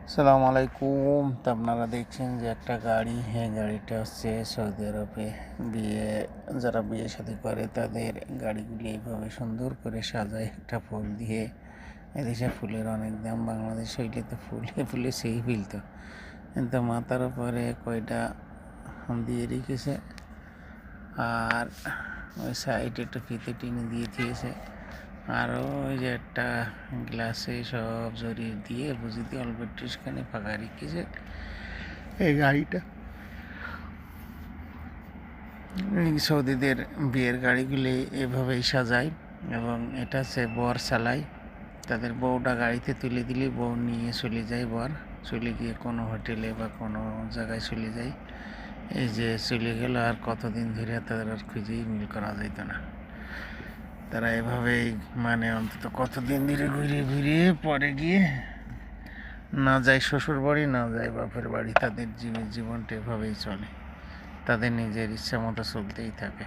আসসালামু আলাইকুম। তো আপনারা দেখছেন যে একটা গাড়ি, হ্যাঁ গাড়িটা হচ্ছে সৌদি আরবে যারা বিয়ে শাদী করে তাদের গাড়িগুলি এইভাবে সুন্দর করে সাজায় একটা ফুল দিয়ে। এদেশে ফুলের অনেক দাম, বাংলাদেশ হইলে তো ফুলে ফুলে সেই ফিলতো, কিন্তু মাথার উপরে কয়টা দিয়ে রেখেছে আর ওই সাইডে একটা ফিতে টিনে দিয়ে দিয়েছে। আরও ওই যে একটা গ্লাসে সব জড়িয়ে দিয়ে বুঝিতে অল্প একটুখানি ফাঁকা রেখেছে। এই গাড়িটা সৌদিদের বিয়ের গাড়িগুলি এভাবেই সাজায় এবং এটা হচ্ছে বর চালায়। তাদের বউটা গাড়িতে তুলে দিলে বউ নিয়ে চলে যায়, বর চলে গিয়ে কোনো হোটেলে বা কোনো জায়গায় চলে যায়। এই যে চলে গেল, আর কতদিন ধরে তাদের আর খুঁজেই মিল করা যেত না। তারা এভাবেই মানে অন্তত কতদিন ধরে ঘুরে ঘুরে পরে গিয়ে না যায় শ্বশুর বাড়ি, না যায় বাপের বাড়ি। তাদের জীবনটা এভাবেই চলে, তাদের নিজের ইচ্ছা মতো চলতেই থাকে।